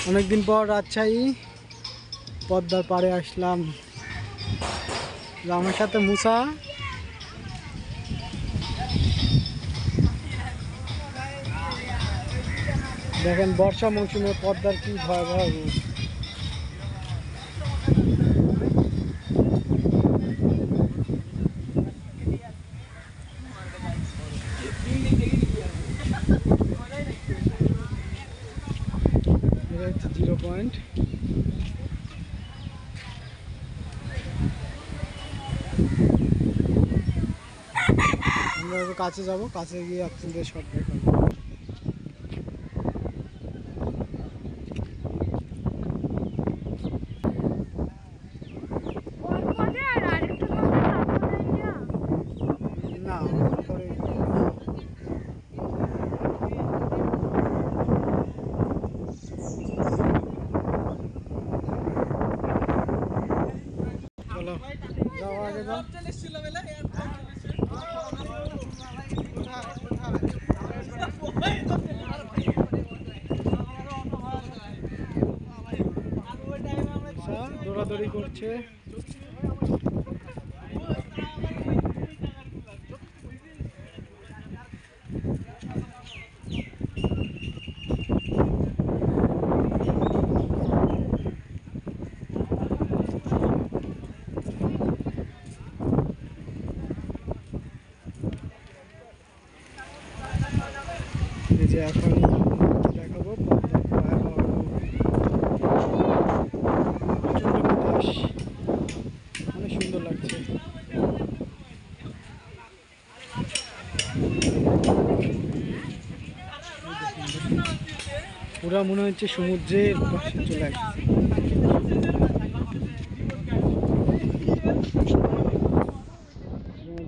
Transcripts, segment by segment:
অনেকদিন পর রাজশাহী পদ্মার পাড়ে আসলাম। আমার সাথে মুসা। দেখেন বর্ষা মৌসুমে পদ্মার কি ভয়াবহ রূপ। এটা হচ্ছে 0 পয়েন্ট। আমরা কাছে যাব, কাছে গিয়ে আপনাদের সব দেখাবো। না পরে চলো যাও আগে যাও। দৌড়াদৌড়ি করছে। এই যে এখন দেখাবো অনেক সুন্দর লাগছে। পুরা মনে হচ্ছে সমুদ্রের পাশে চলে আসছে।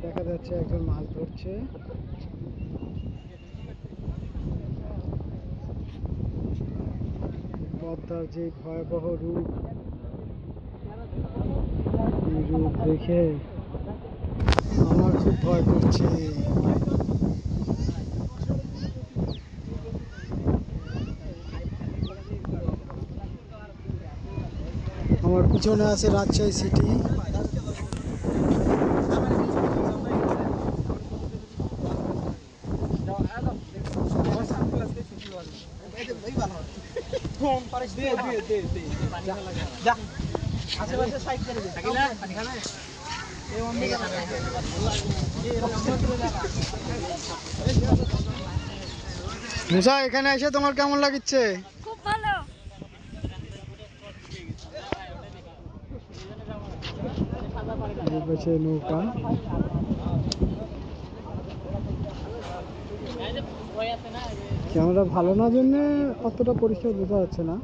দেখা যাচ্ছে একজন মাছ ধরছে। পদ্মার যে ভয়াবহ রূপ, এই রূপ দেখে আমার খুব ভয় করছে। আমার পিছনে আছে রাজশাহী সিটি। মুসা, এখানে এসে তোমার কেমন লাগছে? খুব ভালো। নৌকা ক্যামেরা ভালো না জন্য অতটা পরিষ্কার বোঝা যাচ্ছে না।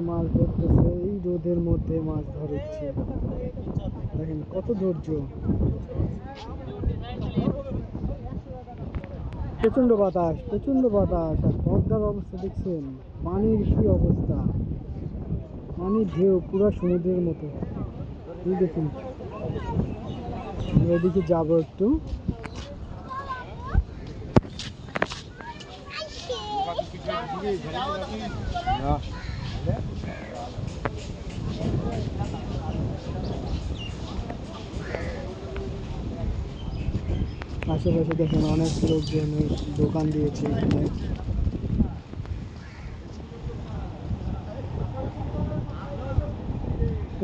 মাছ ধরতেছে, এই রোদের মধ্যে মাছ ধরছে। দেখেন কত ধৈর্য। প্রচন্ড বাতাস, প্রচন্ড বাতাস। আর পদ্মার অবস্থা দেখছেন, পানির কি অবস্থা, পানির ঢেউ পুরো সমুদ্রের মতো। এই দেখুন, এদিকে যাবো একটু। আশেপাশে দেখেন অনেক লোকজন দোকান দিয়েছে এখানে।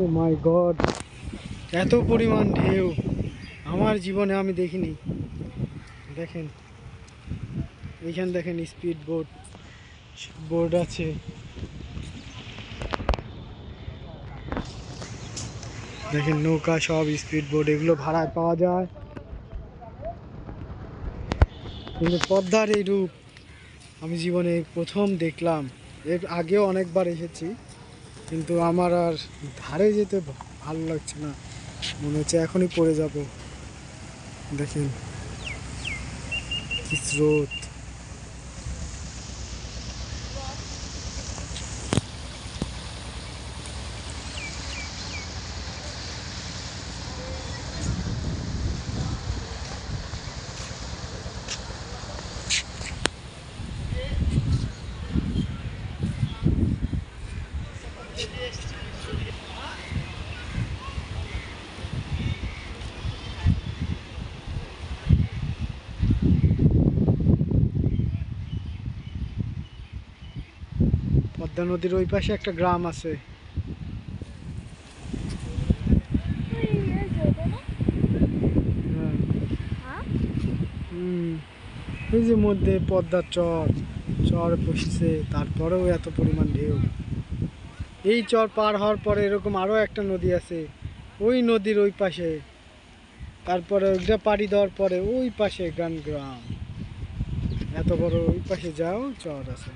ও মাই গড, এত পরিমাণ ঢেউ আমার জীবনে আমি দেখিনি। দেখেন এইখানে দেখেন স্পিড বোর্ড আছে। দেখেন নৌকা, সব স্পিড বোর্ড, এগুলো ভাড়ায় পাওয়া যায়। কিন্তু পদ্মার এই রূপ আমি জীবনে প্রথম দেখলাম। এর আগেও অনেকবার এসেছি, কিন্তু আমার আর ধারে যেতে ভালো লাগছে না, মনে হচ্ছে এখনই পড়ে যাব। দেখেন কি স্রোত। পদ্মা নদীর ওই পাশে একটা গ্রাম আছে। হ্যাঁ। এই যে মধ্যে পদ্মার চর চর বসছে, তারপরেও এত পরিমাণ ঢেউ। এই চর পার হওয়ার পরে এরকম আরও একটা নদী আছে, ওই নদীর ওই পাশে। তারপরে ওইটা পাড়ি দেওয়ার পরে ওই পাশে গ্রাম, এত বড় ওই পাশে যাও চর আছে।